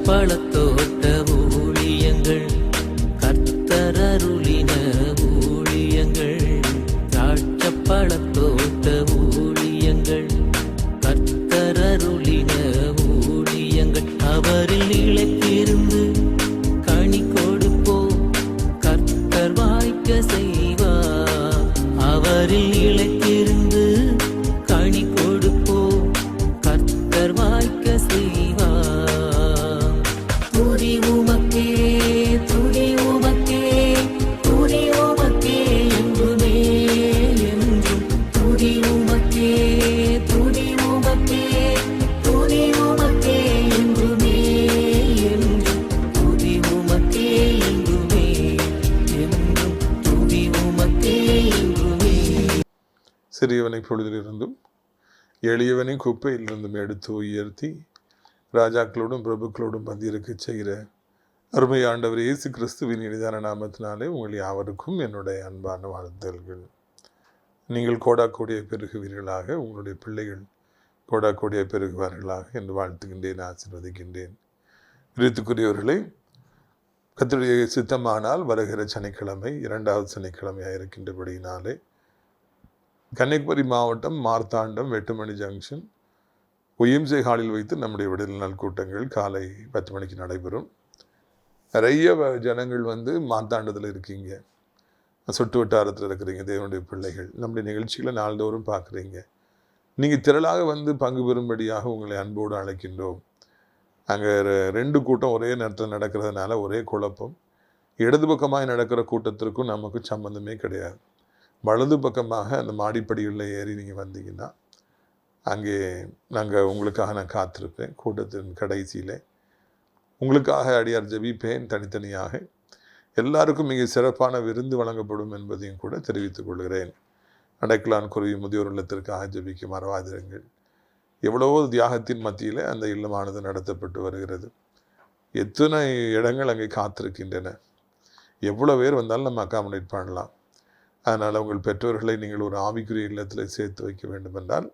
பழத்தோட்ட ஊழியங்கள் கர்த்தரருளின ஊழியங்கள் திராட்சை பழத்தோட்ட ஊழியங்கள் கர்த்தரருளின ஊழியங்கள் அவரில் இழைத்திருந்து கனி கொடுப்போம் கர்த்தர் வாய்க்க செய்வார் அவரில் இழைத்திருந்து கனி கொடுப்போம் கர்த்தர் வாய்க்க செய்வார் துதி உமக்கே துதி உமக்கே துதி உமக்கே என்றுமே என்றும் துதி உமக்கே துதி உமக்கே துதி உமக்கே என்றுமே என்றும் துதி உமக்கே என்றுமே என்றும் துதி உமக்கே என்றுமே. சிறியவனை பொழுதிலிருந்தும் எளியவனை குப்பையிலிருந்தும் எடுத்து உயர்த்தி ராஜாக்களோடும் பிரபுக்களோடும் பந்தியிருக்க செய்கிற அருமை ஆண்டவர் இயேசு கிறிஸ்துவின் இனிதான நாமத்தினாலே உங்கள் யாவருக்கும் என்னுடைய அன்பான வாழ்த்துதல்கள். நீங்கள் கோடாக்கோடியை பெருகுவீர்களாக, உங்களுடைய பிள்ளைகள் கோடாக்கோடியை பெருகுவார்களாக என்று வாழ்த்துகின்றேன், ஆசீர்வதிக்கின்றேன். விருத்துக்குரியவர்களே, கர்த்தருடைய சித்தமானால் வருகிற சனிக்கிழமை 2வது சனிக்கிழமையாக இருக்கின்றபடியினாலே கன்னியாகுமரி மாவட்டம் மார்த்தாண்டம் வெட்டுமணி ஜங்ஷன் ஒய்எம்சி ஹாலில் வைத்து நம்முடைய விடுதலை நாள் கூட்டங்கள் காலை 10 மணிக்கு நடைபெறும். நிறைய ஜனங்கள் மார்த்தாண்டத்தில் இருக்கீங்க, சுட்டு வட்டாரத்தில் இருக்கிறீங்க, தேவனுடைய பிள்ளைகள் நம்முடைய நிகழ்ச்சிகளை நாள்தோறும் பார்க்குறீங்க. நீங்கள் திரளாக பங்கு பெறும்படியாக உங்களை அன்போடு அழைக்கின்றோம். அங்கே 2 கூட்டம் ஒரே நேரத்தில் நடக்கிறதுனால ஒரே குழப்பம். இடது பக்கமாக நடக்கிற கூட்டத்திற்கும் நமக்கும் சம்பந்தமே கிடையாது. வலது பக்கமாக அந்த மாடிப்படிகளில் ஏறி நீங்கள் வந்தீங்கன்னா அங்கே உங்களுக்காக நான் காத்திருப்பேன். கூட்டத்தின் கடைசியில் உங்களுக்காக அடியார் ஜெபிப்பேன். தனித்தனியாக எல்லாருக்கும் மிக சிறப்பான விருந்து வழங்கப்படும் என்பதையும் கூட தெரிவித்துக் கொள்கிறேன். அடைக்கலான் குருவி முதியோர் இல்லத்திற்காக ஜெபிக்க மறவாதிருங்கள். எவ்வளவோ தியாகத்தின் மத்தியில் அந்த இல்லமானது நடத்தப்பட்டு வருகிறது. எத்தனை இடங்கள் அங்கே காத்திருக்கின்றன. எவ்வளோ பேர் வந்தாலும் நம்ம அக்காமடேட் பண்ணலாம். அதனால் உங்கள் பெற்றோர்களை நீங்கள் ஒரு ஆவிக்குரிய இல்லத்தில் சேர்த்து வைக்க வேண்டும் என்றால்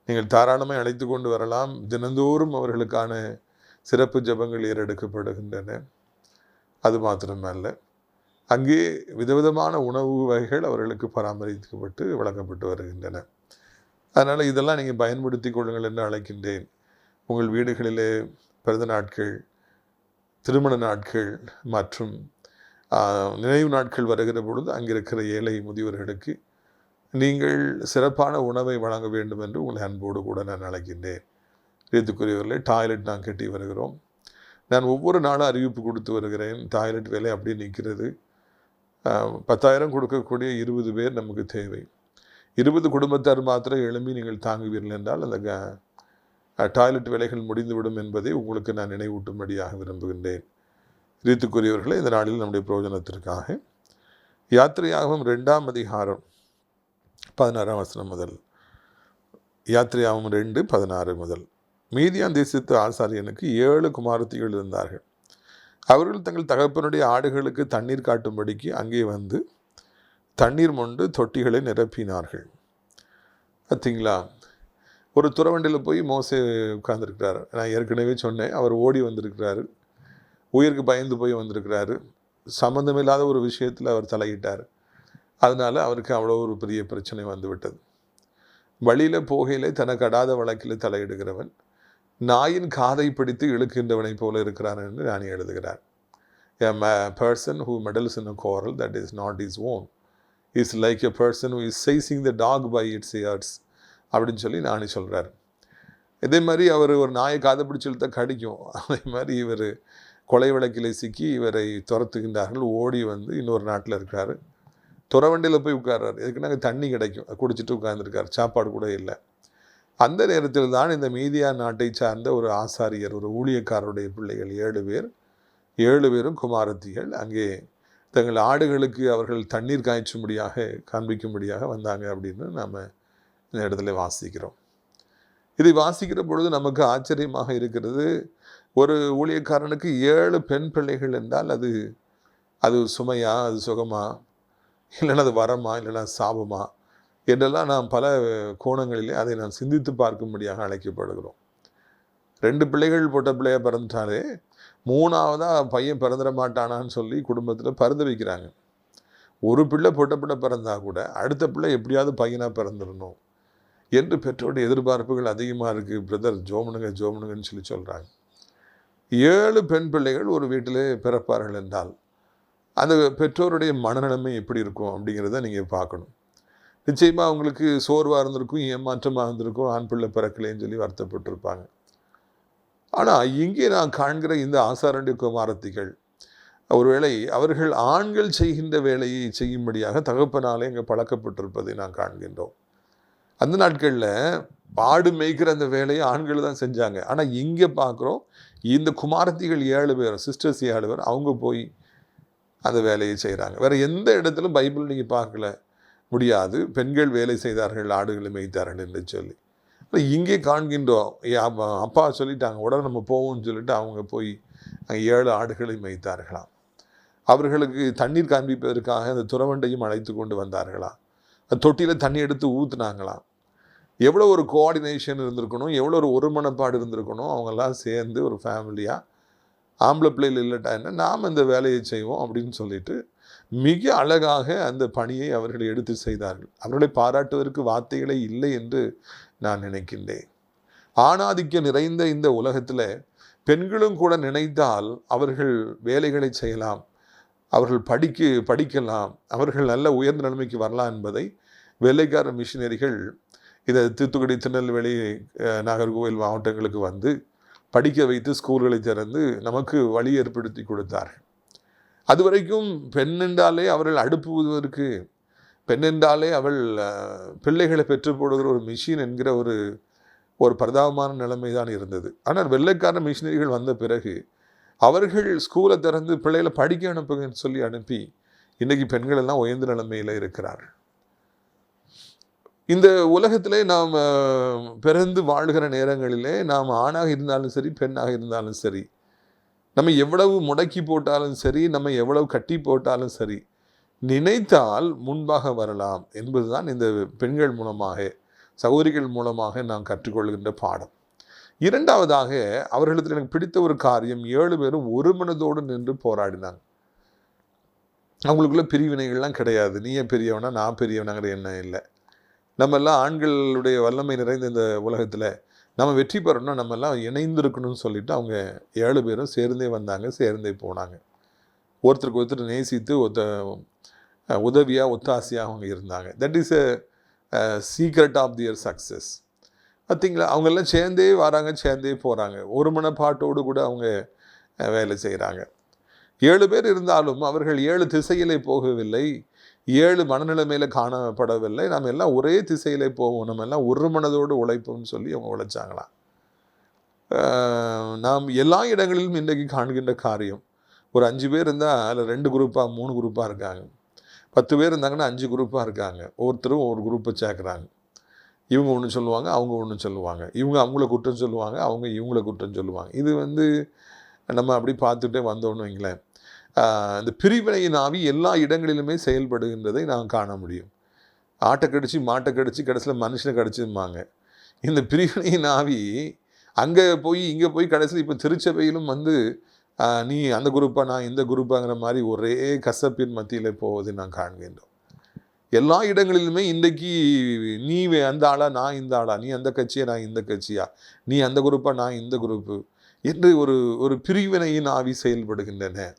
நீங்கள் தாராளமாக அழைத்து கொண்டு வரலாம். தினந்தோறும் அவர்களுக்கான சிறப்பு ஜெபங்கள் ஏறெடுக்கப்படுகின்றன. அது மாத்திரமல்ல, அங்கே விதவிதமான உணவு வகைகள் அவர்களுக்கு பராமரிக்கப்பட்டு வழங்கப்பட்டு வருகின்றன. அதனால் இதெல்லாம் நீங்கள் பயன்படுத்தி கொள்ளுங்கள் என்று அழைக்கின்றேன். உங்கள் வீடுகளிலே பிறந்த நாட்கள், திருமண நாட்கள் மற்றும் நினைவு நாட்கள் வருகிற பொழுது அங்கே இருக்கிற ஏழை முதியவர்களுக்கு நீங்கள் சிறப்பான உணவை வழங்க வேண்டும் என்று உங்களை அன்போடு கூட நான் அழைக்கின்றேன். இதுக்குரியவர்களே, டாய்லெட் நான் கட்டி வருகிறோம். நான் ஒவ்வொரு நாளும் அறிவிப்பு கொடுத்து வருகிறேன். டாய்லெட் வேலை அப்படியே நிற்கிறது. 10,000 கொடுக்கக்கூடிய 20 பேர் நமக்கு தேவை. 20 குடும்பத்தார் மாத்திரம் எழும்பி நீங்கள் தாங்குவீர்கள் என்றால் அந்த டாய்லெட் வேலைகள் முடிந்துவிடும் என்பதை உங்களுக்கு நான் நினைவூட்டும்படியாக விரும்புகின்றேன். ரீத்துக்குரியவர்களே, இந்த நாளில் நம்முடைய பிரயோஜனத்திற்காக யாத்திரையாகவும் 2ஆம் அதிகாரம் 16ஆம் வசனம் முதல், யாத்திரையாகவும் 2:16 முதல். மீதியான் தேசத்து ஆசாரியனுக்கு 7 குமாரத்திகள் இருந்தார்கள். அவர்கள் தங்கள் தகப்பனுடைய ஆடுகளுக்கு தண்ணீர் காட்டும்படிக்கு அங்கே தண்ணீர் மொண்டு தொட்டிகளை நிரப்பினார்கள். பார்த்தீங்களா, ஒரு துறவண்டியில் போய் மோசே உட்கார்ந்துருக்கிறார். நான் ஏற்கனவே சொன்னேன், அவர் ஓடி வந்திருக்கிறாரு, உயிருக்கு பயந்து போய் வந்திருக்கிறாரு. சம்மந்தமில்லாத ஒரு விஷயத்தில் அவர் தலையிட்டார். அதனால் அவருக்கு அவ்வளோ ஒரு பெரிய பிரச்சனை வந்துவிட்டது. வழியில் போகையிலே தனக்கு அடாத வழக்கில் தலையிடுகிறவன் நாயின் காதை பிடித்து இழுக்கின்றவனை போல இருக்கிறான் என்று ஞானி எழுதுகிறார். A person who meddles in a quarrel that is not his own is like a person who is seizing the dog by its ears அப்படின்னு சொல்லி ஞானி சொல்கிறார். இதே மாதிரி அவர் ஒரு நாயை காதை பிடிச்சி இழுத்தா கடிக்கும். அதே மாதிரி இவர் கொலை வழக்கில் சிக்கி இவரை துரத்துகின்றார்கள். ஓடி இன்னொரு நாட்டில் இருக்கிறாரு. துறவண்டியில் போய் உட்கார்றாரு. எதுக்கு நாங்கள் தண்ணி கிடைக்கும், குடிச்சிட்டு உட்கார்ந்துருக்கார். சாப்பாடு கூட இல்லை. அந்த நேரத்தில் தான் இந்த மீதியா நாட்டை சார்ந்த ஒரு ஆசாரியர், ஒரு ஊழியக்காரருடைய பிள்ளைகள் 7 பேரும் குமாரத்திகள் அங்கே தங்கள் ஆடுகளுக்கு அவர்கள் தண்ணீர் காய்ச்சும்படியாக காண்பிக்கும்படியாக வந்தாங்க அப்படின்னு நாம் இந்த இடத்துல வாசிக்கிறோம். இதை வாசிக்கிற பொழுது நமக்கு ஆச்சரியமாக இருக்கிறது. ஒரு ஊழியக்காரனுக்கு 7 பெண் பிள்ளைகள் என்றால் அது சுமையா, அது சுகமா, இல்லைன்னா அது வரமா, இல்லைன்னா சாபமா என்றெல்லாம் நாம் பல கோணங்களிலே அதை நாம் சிந்தித்து பார்க்கும்படியாக அழைக்கப்படுகிறோம். 2 பிள்ளைகள் பொட்ட பிள்ளையா பிறந்துட்டாலே 3ஆவதாக பையன் பிறந்துட மாட்டானான்னு சொல்லி குடும்பத்தில் பரிந்து வைக்கிறாங்க. ஒரு பிள்ளை பொட்ட பிள்ளை பிறந்தா கூட அடுத்த பிள்ளை எப்படியாவது பையனாக பிறந்துடணும் என்று பெற்றோருடைய எதிர்பார்ப்புகள் அதிகமாக இருக்குது. பிரதர் ஜோமனுங்கன்னு சொல்லி சொல்கிறாங்க. 7 பெண் பிள்ளைகள் ஒரு வீட்டிலே பிறப்பார்கள் என்றால் அந்த பெற்றோருடைய மனநிலைமை எப்படி இருக்கும் அப்படிங்கிறத நீங்கள் பார்க்கணும். நிச்சயமாக அவங்களுக்கு சோர்வாக இருந்திருக்கும், ஏமாற்றமாக இருந்திருக்கும், ஆண் பிள்ளை பிறக்கலைன்னு சொல்லி வருத்தப்பட்டிருப்பாங்க. ஆனால் இங்கே நான் காண்கிற இந்த ஆசாரண்ய குமாரத்திகள் ஒருவேளை அவர்கள் ஆண்கள் செய்கின்ற வேலையை செய்யும்படியாக தகப்பனாலே இங்கே பழக்கப்பட்டிருப்பதை நான் காண்கின்றோம். அந்த நாட்களில் பாடு மேய்க்கிற அந்த வேலையை ஆண்கள் தான் செஞ்சாங்க. ஆனால் இங்கே பார்க்குறோம் இந்த குமாரத்திகள் 7 பேர், சிஸ்டர்ஸ் 7 பேர், அவங்க போய் அந்த வேலையை செய்கிறாங்க. வேறு எந்த இடத்துலும் பைபிள் நீங்கள் பார்க்கல முடியாது பெண்கள் வேலை செய்தார்கள், ஆடுகளை மேய்த்தார்கள் என்று சொல்லி. இங்கே காண்கின்றோம் அப்பா சொல்லிட்டாங்க உடனே நம்ம போவோம்னு சொல்லிட்டு அவங்க போய் 7 ஆடுகளை மேய்த்தார்களாம். அவர்களுக்கு தண்ணீர் காண்பிப்பதற்காக அந்த துறவண்டையும் அழைத்து கொண்டு வந்தார்களாம். தொட்டியில் தண்ணி எடுத்து ஊற்றுனாங்களாம். எவ்வளோ ஒரு கோஆர்டினேஷன் இருந்திருக்கணும், எவ்வளோ ஒரு ஒருமனப்பாடு இருந்திருக்கணும். அவங்கெல்லாம் சேர்ந்து ஒரு ஃபேமிலியாக ஆம்பளை பிள்ளைகள் இல்லட்டா என்ன நாம் இந்த வேலையை செய்வோம் அப்படின்னு சொல்லிட்டு மிக அழகாக அந்த பணியை அவர்கள் எடுத்து செய்தார்கள். அவர்களை பாராட்டுவதற்கு வார்த்தைகளே இல்லை என்று நான் நினைக்கின்றேன். ஆணாதிக்கம் நிறைந்த இந்த உலகத்தில் பெண்களும் கூட நினைத்தால் அவர்கள் வேலைகளை செய்யலாம், அவர்கள் படிக்கலாம், அவர்கள் நல்ல உயர்ந்த நிலைமைக்கு வரலாம் என்பதை வெள்ளைக்கார மிஷினரிகள் இதை தூத்துக்குடி, திருநெல்வேலி, நாகர்கோவில் மாவட்டங்களுக்கு வந்து படிக்க வைத்து ஸ்கூல்களை திறந்து நமக்கு வழி ஏற்படுத்தி கொடுத்தார்கள். அதுவரைக்கும் பெண் என்றாலே அவர்கள் அடுப்புவதற்கு, பெண் என்றாலே அவள் பிள்ளைகளை பெற்று போடுகிற ஒரு மிஷின் என்கிற ஒரு பிரதாபமான நிலைமை தான் இருந்தது. ஆனால் வெள்ளைக்கார மிஷினரிகள் வந்த பிறகு அவர்கள் ஸ்கூலை திறந்து பிள்ளைகளை படிக்க அனுப்புங்கன்னு சொல்லி அனுப்பி இன்றைக்கி பெண்கள் எல்லாம் உயர்ந்த நிலைமையில் இருக்கிறார்கள். இந்த உலகத்திலே நாம் பிறந்து வாழ்கிற நேரங்களிலே நாம் ஆணாக இருந்தாலும் சரி, பெண்ணாக இருந்தாலும் சரி, நம்ம எவ்வளவு முடக்கி போட்டாலும் சரி, நம்ம எவ்வளவு கட்டி போட்டாலும் சரி, நினைத்தால் முன்பாக வரலாம் என்பதுதான் இந்த பெண்கள் மூலமாக, சகோதரிகள் மூலமாக நாம் கற்றுக்கொள்கின்ற பாடம். இரண்டாவதாக அவர்களிடத்தில் எனக்கு பிடித்த ஒரு காரியம், 7 பேரும் ஒரு மனதோடு நின்று போராடினாங்க. அவங்களுக்குள்ள பிரிவினைகள்லாம் கிடையாது. நீயே பெரியவனா நான் பெரியவனாங்கிற எண்ணம் இல்லை. நம்ம எல்லாம் ஆண்களுடைய வல்லமை நிறைந்த இந்த உலகத்தில் நம்ம வெற்றி பெறணும்னா நம்ம எல்லாம் இணைந்திருக்கணும்னு சொல்லிட்டு அவங்க 7 பேரும் சேர்ந்தே வந்தாங்க, சேர்ந்தே போனாங்க. ஒருத்தருக்கு ஒருத்தர் நேசித்து உதவியாக ஒத்தாசையாக அவங்க இருந்தாங்க. That is a secret of their success. பார்த்தீங்களா, அவங்கெல்லாம் சேர்ந்தே வராங்க, சேர்ந்தே போகிறாங்க. ஒரு மனப்பாட்டோடு கூட அவங்க வேலை செய்கிறாங்க. 7 பேர் இருந்தாலும் அவர்கள் 7 திசையிலே போகவில்லை, 7 மனநிலைமையில் காணப்படவில்லை. நம்ம எல்லாம் ஒரே திசையிலே போவோம், நம்ம எல்லாம் ஒரு மனதோடு உழைப்போம்னு சொல்லி அவங்க உழைச்சாங்களாம். நாம் எல்லா இடங்களிலும் இன்றைக்கு காண்கின்ற காரியம், ஒரு 5 பேர் இருந்தால் அதில் 2 குரூப்பாக 3 குரூப்பாக இருக்காங்க. 10 பேர் இருந்தாங்கன்னா 5 குரூப்பாக இருக்காங்க. ஒவ்வொருத்தரும் ஒரு குரூப்பை சேர்க்குறாங்க. இவங்க ஒன்று சொல்லுவாங்க, அவங்க ஒன்று சொல்லுவாங்க. இவங்க அவங்கள குற்றம் சொல்லுவாங்க, அவங்க இவங்கள குற்றம் சொல்லுவாங்க. இது நம்ம அப்படி பார்த்துட்டே வந்தோன்னு வைங்களேன், இந்த பிரிவினையின் ஆவி எல்லா இடங்களிலுமே செயல்படுகின்றதை நாம் காண முடியும். ஆட்டை கடிச்சு மாட்டை கடிச்சு கடைசியில் மனுஷனை கடிச்சுமாங்க. இந்த பிரிவினையின் ஆவி அங்கே போய் இங்கே போய் கடைசியில் இப்போ திருச்சபையிலும் நீ அந்த குரூப்பாக நான் இந்த குரூப்பாங்கிற மாதிரி ஒரே கசப்பின் மத்தியில் போவதை நான் காண்கின்றோம். எல்லா இடங்களிலுமே இன்றைக்கு நீ அந்த ஆளா நான் இந்த ஆளா, நீ அந்த கட்சியா நான் இந்த கட்சியா, நீ அந்த குரூப்பாக நான் இந்த குரூப்பு என்று ஒரு பிரிவினையின் ஆவி செயல்படுகின்றன.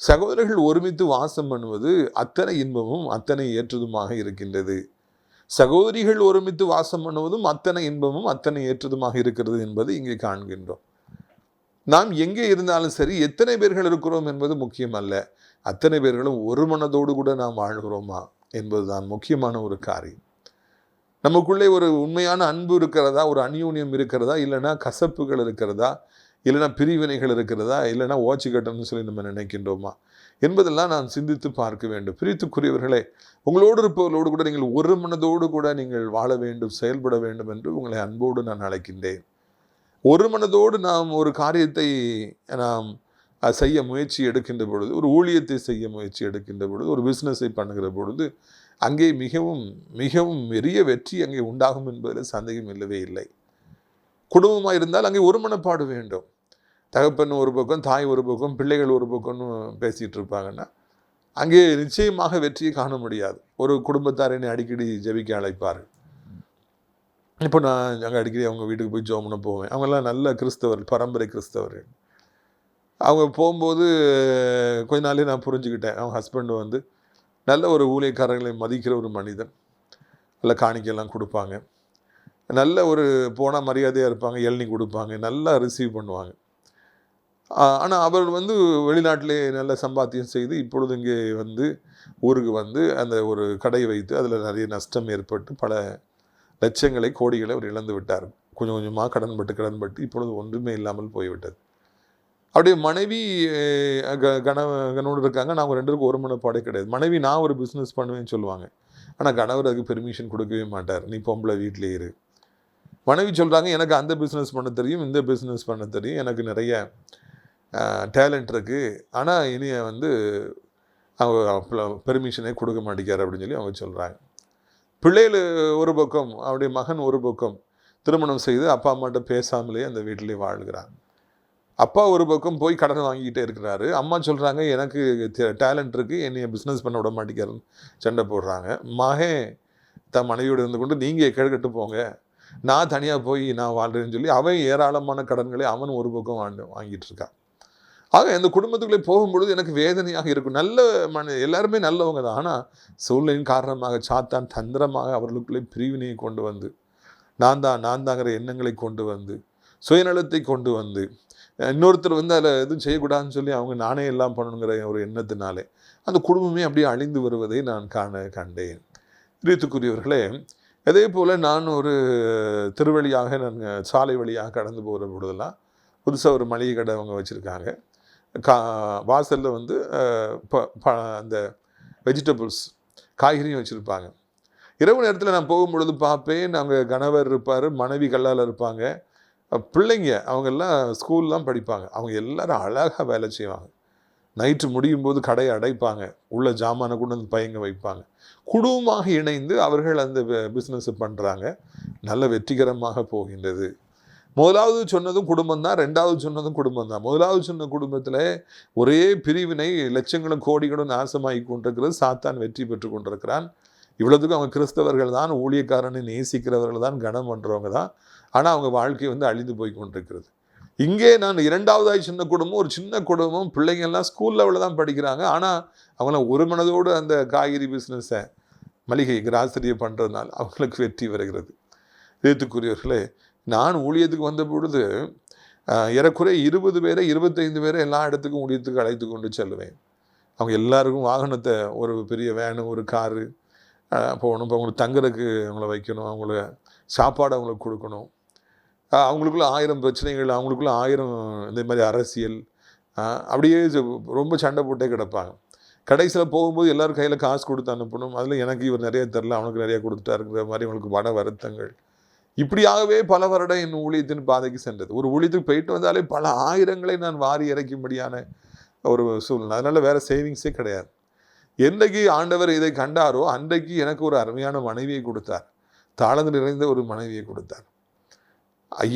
சகோதரர்கள் ஒருமித்து வாசம் பண்ணுவது அத்தனை இன்பமும் அத்தனை ஏற்றதுமாக இருக்கின்றது. சகோதரிகள் ஒருமித்து வாசம் பண்ணுவதும் அத்தனை இன்பமும் அத்தனை ஏற்றதுமாக இருக்கிறது என்பது இங்கே காண்கின்றோம். நாம் எங்கே இருந்தாலும் சரி, எத்தனை பேர்கள் இருக்கிறோம் என்பது முக்கியம் அல்ல, அத்தனை பேர்களும் ஒரு மனதோடு கூட நாம் வாழ்கிறோமா என்பதுதான் முக்கியமான ஒரு காரியம். நமக்குள்ளே ஒரு உண்மையான அன்பு இருக்கிறதா, ஒரு அந்யோன்யம் இருக்கிறதா, இல்லைன்னா கசப்புகள் இருக்கிறதா, இல்லைனா பிரிவினைகள் இருக்கிறதா, இல்லைனா ஓச்சிக்கட்டம்னு சொல்லி நம்ம நினைக்கின்றோமா என்பதெல்லாம் நான் சிந்தித்து பார்க்க வேண்டும். பிரித்துக்குரியவர்களே, உங்களோடு இருப்பவர்களோடு கூட நீங்கள் ஒரு மனதோடு கூட நீங்கள் வாழ வேண்டும், செயல்பட வேண்டும் என்று உங்களை அன்போடு நான் அழைக்கின்றேன். ஒரு மனதோடு நாம் ஒரு காரியத்தை நாம் செய்ய முயற்சி எடுக்கின்ற பொழுது, ஒரு ஊழியத்தை செய்ய முயற்சி எடுக்கின்ற பொழுது, ஒரு பிஸ்னஸை பண்ணுகிற பொழுது அங்கே மிகவும் மிகவும் பெரிய வெற்றி அங்கே உண்டாகும் என்பதில் சந்தேகம் இல்லவே இல்லை. குடும்பமாக இருந்தால் அங்கே ஒருமனப்பாடு வேண்டும். தகப்பன் ஒரு பக்கம், தாய் ஒரு பக்கம், பிள்ளைகள் ஒரு பக்கம்னு பேசிகிட்டு இருப்பாங்கன்னா அங்கே நிச்சயமாக வெற்றியை காண முடியாது. ஒரு குடும்பத்தார் என்னை அடிக்கடி ஜெபிக்க அழைப்பார்கள். இப்போ நான் அங்கே அடிக்கடி அவங்க வீட்டுக்கு போய் ஜெபம் பண்ண போவேன். அவங்கெல்லாம் நல்ல கிறிஸ்தவர், பரம்பரை கிறிஸ்தவர்கள். அவங்க போகும்போது கொஞ்ச நாளே நான் புரிஞ்சுக்கிட்டேன், அவங்க ஹஸ்பண்டு வந்து நல்ல ஒரு ஊழியக்காரர்களை மதிக்கிற ஒரு மனிதன். நல்ல காணிக்கையெல்லாம் கொடுப்பாங்க, நல்ல ஒரு போனால் மரியாதையாக இருப்பாங்க, இளநீ கொடுப்பாங்க, நல்லா ரிசீவ் பண்ணுவாங்க. ஆனால் அவர் வந்து வெளிநாட்டிலே நல்ல சம்பாத்தியம் செய்து இப்பொழுது இங்கே வந்து ஊருக்கு வந்து அந்த ஒரு கடை வைத்து அதில் நிறைய நஷ்டம் ஏற்பட்டு பல லட்சங்களை, கோடிகளை அவர் இழந்து விட்டார். கொஞ்சம் கொஞ்சமாக கடன்பட்டு இப்பொழுது ஒன்றுமே இல்லாமல் போய்விட்டது. அப்படியே மனைவி கணவனோடு இருக்காங்க. நாங்கள் 2 பேருக்கும் ஒரு மனப்பாடே கிடையாது. மனைவி நான் ஒரு பிஸ்னஸ் பண்ணுவேன்னு சொல்லுவாங்க, ஆனால் கணவர் அதுக்கு பெர்மிஷன் கொடுக்கவே மாட்டார். நீ பொம்பளை வீட்டிலே இரு. மனைவி சொல்கிறாங்க, எனக்கு அந்த பிஸ்னஸ் பண்ண தெரியும், இந்த பிஸ்னஸ் பண்ண தெரியும், எனக்கு நிறைய டேலண்ட் இருக்குது, ஆனால் இனிய வந்து அவங்க பெர்மிஷனே கொடுக்க மாட்டேங்கிறார் அப்படின்னு சொல்லி அவங்க சொல்கிறாங்க. பிள்ளைகள் ஒரு பக்கம், அவருடைய மகன் ஒரு பக்கம் திருமணம் செய்து அப்பா அம்மாட்ட பேசாமலே அந்த வீட்டிலே வாழ்கிறாங்க. அப்பா ஒரு பக்கம் போய் கடன் வாங்கிக்கிட்டே இருக்கிறாரு. அம்மா சொல்கிறாங்க, எனக்கு டேலண்ட் இருக்குது, என்னைய பிஸ்னஸ் பண்ண விட மாட்டேங்கிறாருன்னு சண்டை போடுறாங்க. மகன் தன் மனைவியோடு இருந்து கொண்டு நீங்கள் கேட்கட்டு போங்க, நான் தனியாக போய் நான் வாழ்கிறேன்னு சொல்லி அவன் ஏராளமான கடன்களை அவன் ஒரு பக்கம் வாங்கிட்டு இருக்கான். ஆக இந்த குடும்பத்துக்குள்ளே போகும்பொழுது எனக்கு வேதனையாக இருக்கும். நல்ல எல்லாருமே நல்லவங்க தான், ஆனால் சூழ்நிலையின் காரணமாக சாத்தான் தந்திரமாக அவர்களுக்குள்ளே பிரிவினையை கொண்டு வந்து நான் தாங்கிற எண்ணங்களை கொண்டு வந்து சுயநலத்தை கொண்டு வந்து இன்னொருத்தர் வந்து அதில் எதுவும் செய்யக்கூடாதுன்னு சொல்லி அவங்க நானே எல்லாம் பண்ணணுங்கிற ஒரு எண்ணத்தினாலே அந்த குடும்பமே அப்படியே அழிந்து வருவதை நான் கண்டேன். பிரியத்துக்குரியவர்களே, அதே போல் நான் ஒரு திருவழியாக நான் சாலை வழியாக கடந்து போகிற பொழுதெல்லாம் புதுசாக ஒரு மளிகை கடை அவங்க வச்சுருக்காங்க. வாசலில் வந்து அந்த வெஜிடபிள்ஸ் காய்கறியும் வச்சுருப்பாங்க. இரவு நேரத்தில் நான் போகும்பொழுது பார்ப்பேன், நாங்கள் கணவர் இருப்பார், மனைவி கல்லால் இருப்பாங்க, பிள்ளைங்க அவங்கெல்லாம் ஸ்கூல்லாம் படிப்பாங்க. அவங்க எல்லோரும் அழகாக வேலை செய்வாங்க. நைட்டு முடியும் போது கடையை அடைப்பாங்க, உள்ள ஜாமானை கொண்டு வந்து பையங்க வைப்பாங்க. குடும்பமாக இணைந்து அவர்கள் அந்த பிஸ்னஸை பண்ணுறாங்க. நல்ல வெற்றிகரமாக போகின்றது. முதலாவது சொன்னதும் குடும்பம் தான், 2வது சொன்னதும் குடும்பம் தான். முதலாவது சொன்ன குடும்பத்தில் ஒரே பிரிவினை, லட்சங்களும் கோடிகளும் நாசமாகி கொண்டிருக்கிறது. சாத்தான் வெற்றி பெற்று கொண்டிருக்கிறான். இவ்வளோத்துக்கும் அவங்க கிறிஸ்தவர்கள் தான், ஊழியக்காரனை நேசிக்கிறவர்கள் தான், கனம் பண்ணுறவங்க தான், ஆனால் அவங்க வாழ்க்கை வந்து அழிந்து போய் கொண்டிருக்கிறது. இங்கே நான் 2வதாய் சொன்ன குடும்பம் ஒரு சின்ன குடும்பம், பிள்ளைங்கள்லாம் ஸ்கூல் லெவலில் தான் படிக்கிறாங்க, ஆனால் அவங்களாம் ஒரு மனதோடு அந்த காய்கறி பிஸ்னஸை மளிகை கிராசரியை பண்ணுறதுனால அவங்களுக்கு வெற்றி வருகிறது. ஏற்றுக்குரியவர்களே, நான் ஊழியத்துக்கு வந்த பொழுது ஏறக்குறைய 20 பேரை 25 பேரை எல்லா இடத்துக்கும் ஊழியத்துக்கு அழைத்து கொண்டு செல்லுவேன். அவங்க எல்லாருக்கும் வாகனத்தை, ஒரு பெரிய வேனு, ஒரு காரு போகணும். இப்போ அவங்களுக்கு தங்குறதுக்கு அவங்கள வைக்கணும், அவங்கள சாப்பாடு அவங்களுக்கு கொடுக்கணும். அவங்களுக்குள்ள 1000 பிரச்சனைகள், அவங்களுக்குள்ள 1000 இந்த மாதிரி அரசியல், அப்படியே ரொம்ப சண்டை போட்டே கிடப்பாங்க. கடைசியில் போகும்போது எல்லோரும் கையில் காசு கொடுத்து அனுப்பணும். அதில் எனக்கு இவர் நிறைய தரல, அவனுக்கு நிறையா கொடுத்துட்டாருங்கிற மாதிரி அவங்களுக்கு மன வருத்தங்கள். இப்படியாகவே பல வருடம் என் ஊழியத்தின் பாதைக்கு சென்றது. ஒரு ஊழியத்துக்கு போயிட்டு வந்தாலே பல ஆயிரங்களை நான் வாரி இறைக்கும்படியான ஒரு சூழ்நிலை. அதனால் வேறு சேவிங்ஸே கிடையாது. என்றைக்கு ஆண்டவர் இதை கண்டாரோ அன்றைக்கு எனக்கு ஒரு அருமையான மனைவியை கொடுத்தார், தாளந்து நிறைந்த ஒரு மனைவியை கொடுத்தார்.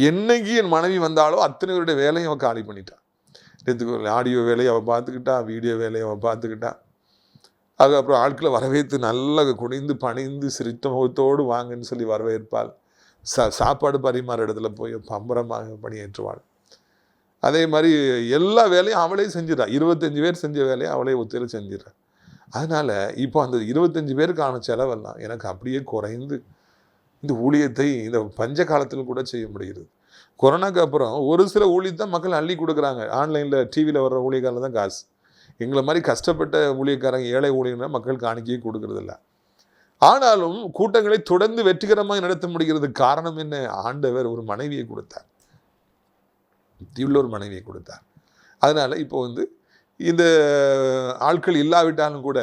என்னைக்கு என் மனைவி வந்தாலோ அத்தனை பேருடைய வேலையை அவன் காலி பண்ணிட்டான். ஆடியோ வேலையை அவள் பார்த்துக்கிட்டா, வீடியோ வேலையை அவள் பார்த்துக்கிட்டா. அதுக்கப்புறம் ஆட்களை வரவேற்று நல்லா குனிந்து பணிந்து சிரித்த முகத்தோடு வாங்கன்னு சொல்லி வரவேற்பாள். சாப்பாடு பரிமாற இடத்துல போய் பம்பரமாக பணியேற்றுவாள். அதே மாதிரி எல்லா வேலையும் அவளே செஞ்சிடறா. 25 பேர் செஞ்ச வேலையை அவளே ஒத்தையில் செஞ்சிடறா. அதனால் இப்போ அந்த 25 பேருக்கான செலவெல்லாம் எனக்கு அப்படியே குறைந்து இந்த ஊழியத்தை இந்த பஞ்ச காலத்தில் கூட செய்ய முடிகிறது. கொரோனாக்கு அப்புறம் ஒரு சில ஊழியத்தை மக்கள் அள்ளி கொடுக்குறாங்க. ஆன்லைனில் டிவியில் வர்ற ஊழியக்காரில் தான் காசு. எங்களை மாதிரி கஷ்டப்பட்ட ஊழியக்காரங்க, ஏழை ஊழியர்கள் மக்கள் காணிக்கையே கொடுக்கறதில்ல. ஆனாலும் கூட்டங்களை தொடர்ந்து வெற்றிகரமாக நடத்த முடிகிறது. காரணம் என்ன? ஆண்டவர் ஒரு மனைவியை கொடுத்தார், உள்ள ஒரு மனைவியை கொடுத்தார். அதனால் இப்போ வந்து இந்த ஆட்கள் இல்லாவிட்டாலும் கூட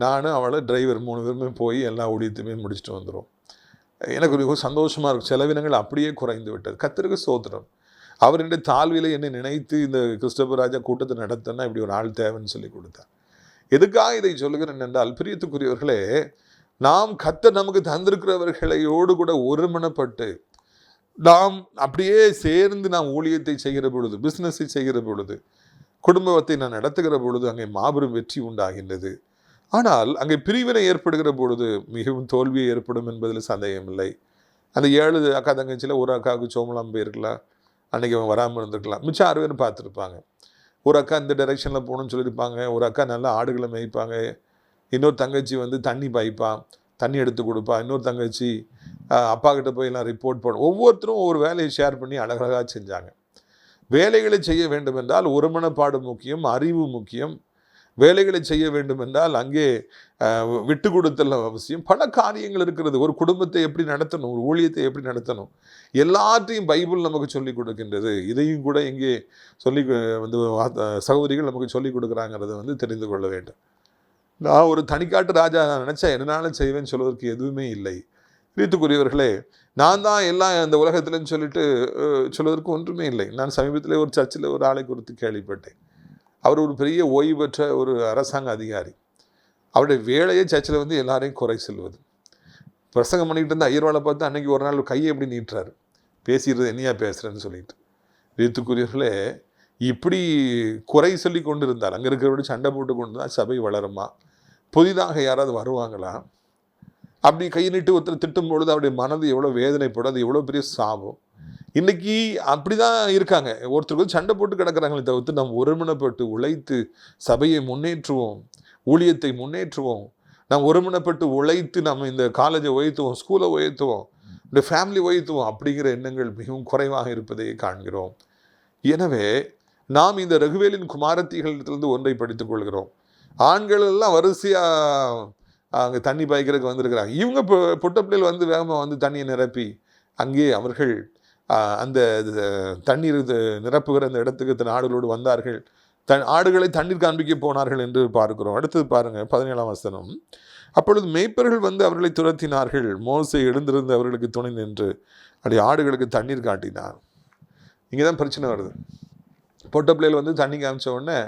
நானும் அவளை டிரைவர் 3 பேருமே போய் எல்லா ஊழியத்தையுமே முடிச்சுட்டு வந்துடும். எனக்கு ஒரு சந்தோஷமாக இருக்கும். செலவினங்கள் அப்படியே குறைந்து விட்டது. கர்த்தருக்கு ஸ்தோத்திரம். அவருடைய தாழ்விலை என்னை நினைத்து இந்த கிறிஸ்டோபர் ராஜா கூட்டத்தை நடத்தினா இப்படி ஒரு ஆள் தேவைன்னு சொல்லி கொடுத்தார். எதுக்காக இதை சொல்லுகிறேன் என்றால், பிரியத்துக்குரியவர்களே, நாம் கர்த்தர் நமக்கு தந்திருக்கிறவர்களையோடு கூட ஒருமனப்பட்டு நாம் அப்படியே சேர்ந்து நாம் ஊழியத்தை செய்கிற பொழுது, பிஸ்னஸை செய்கிற பொழுது, குடும்பத்தை நான் நடத்துகிற பொழுது அங்கே மாபெரும் வெற்றி உண்டாகின்றது. ஆனால் அங்கே பிரிவினை ஏற்படுகிற பொழுது மிகவும் தோல்வியை ஏற்படும் என்பதில் சந்தேகமில்லை. அந்த 7 அக்கா தங்கச்சியில் ஒரு அக்காவுக்கு சோமலாம் போயிருக்கலாம், அன்றைக்கி அவன் வராமல் இருந்திருக்கலாம், மிச்சம் 6 பேரும் பார்த்துருப்பாங்க. ஒரு அக்கா இந்த டைரெக்ஷனில் போகணும்னு சொல்லியிருப்பாங்க, ஒரு அக்கா நல்லா ஆடுகளை மேய்ப்பாங்க, இன்னொரு தங்கச்சி வந்து தண்ணி பாய்ப்பான், தண்ணி எடுத்து கொடுப்பா, இன்னொரு தங்கச்சி அப்பா கிட்ட போய் எல்லாம் ரிப்போர்ட் பண்ணும். ஒவ்வொருத்தரும் ஒவ்வொரு வேலையை ஷேர் பண்ணி அழகழகாக செஞ்சாங்க. வேலைகளை செய்ய வேண்டும் என்றால் ஒருமனப்பாடு முக்கியம், அறிவு முக்கியம். வேலைகளை செய்ய வேண்டும் என்றால் அங்கே விட்டு கொடுத்தல் அவசியம். பல காரியங்கள் இருக்கிறது. ஒரு குடும்பத்தை எப்படி நடத்தணும், ஒரு ஊழியத்தை எப்படி நடத்தணும், எல்லாத்தையும் பைபிள் நமக்கு சொல்லிக் கொடுக்கின்றது. இதையும் கூட இங்கே சொல்லி வந்து சகோதரிகள் நமக்கு சொல்லிக் கொடுக்குறாங்கிறத வந்து தெரிந்து கொள்ள வேண்டும். நான் ஒரு தனிக்காட்டு ராஜா, நான் நினச்சா என்னாலும் செய்வேன்னு சொல்வதற்கு எதுவுமே இல்லை. பிரியத்துக்குரியவர்களே, நான் தான் எல்லாம் இந்த உலகத்துலன்னு சொல்லிட்டு சொல்வதற்கு ஒன்றுமே இல்லை. நான் சமீபத்தில் ஒரு சர்ச்சில் ஒரு ஆளை குறித்து கேள்விப்பட்டேன். அவர் ஒரு பெரிய ஓய்வு பெற்ற ஒரு அரசாங்க அதிகாரி. அவருடைய வேலையை சர்ச்சில் வந்து எல்லாரையும் குறை சொல்வது. பிரசங்கம் பண்ணிக்கிட்டு இருந்த ஐயர்வாளை பார்த்து அன்றைக்கி ஒரு நாள் கையை எப்படி நீட்டுறாரு, பேசிடுறது என்னையா பேசுகிறேன்னு சொல்லிட்டு. பிரியத்துக்குரியவர்களே, இப்படி குறை சொல்லி கொண்டு இருந்தால், அங்கே இருக்கிறவரோட சண்டை போட்டு கொண்டு இருந்தால் சபை வளருமா? புதிதாக யாராவது வருவாங்களா? அப்படி கை நீட்டு ஒருத்தர் திட்டும் பொழுது அவருடைய மனது எவ்வளோ வேதனைப்படும், அது எவ்வளோ பெரிய சாபம். இன்றைக்கி அப்படி தான் இருக்காங்க. ஒருத்தருக்கு சண்டை போட்டு கிடக்கிறாங்களே தவிர்த்து நாம் ஒருமனப்பட்டு உழைத்து சபையை முன்னேற்றுவோம், ஊழியத்தை முன்னேற்றுவோம். நாம் ஒருமனப்பட்டு உழைத்து நம்ம இந்த காலேஜை உயர்த்துவோம், ஸ்கூலை உயர்த்துவோம், இந்த ஃபேமிலி உயர்த்துவோம் அப்படிங்கிற எண்ணங்கள் மிகவும் குறைவாக இருப்பதை காண்கிறோம். எனவே நாம் இந்த ரகுவேலின் குமாரத்திகளிடத்திலிருந்து ஒன்றை படித்துக் கொள்கிறோம். ஆண்கள் எல்லாம் வரிசையாக அங்கே தண்ணி பாய்க்கிறதுக்கு வந்திருக்கிறாங்க. இவங்க பொட்ட பிள்ளைகள் வந்து வேகமாக வந்து தண்ணியை நிரப்பி அங்கே அவர்கள் அந்த தண்ணீர் நிரப்புகிற அந்த இடத்துக்கு தன் ஆடுகளோடு வந்தார்கள். ஆடுகளை தண்ணீர் காண்பிக்க போனார்கள் என்று பார்க்கிறோம். அடுத்தது பாருங்கள், 17ஆம் வசனம். அப்பொழுது மேய்ப்பர்கள் வந்து அவர்களை துரத்தினார்கள். மோசே எழுந்திருந்து அவர்களுக்கு துணை நின்று அப்படி ஆடுகளுக்கு தண்ணீர் காட்டினார். இங்கே தான் பிரச்சனை வருது. பொட்ட பிள்ளைகள் வந்து தண்ணி காமிச்ச உடனே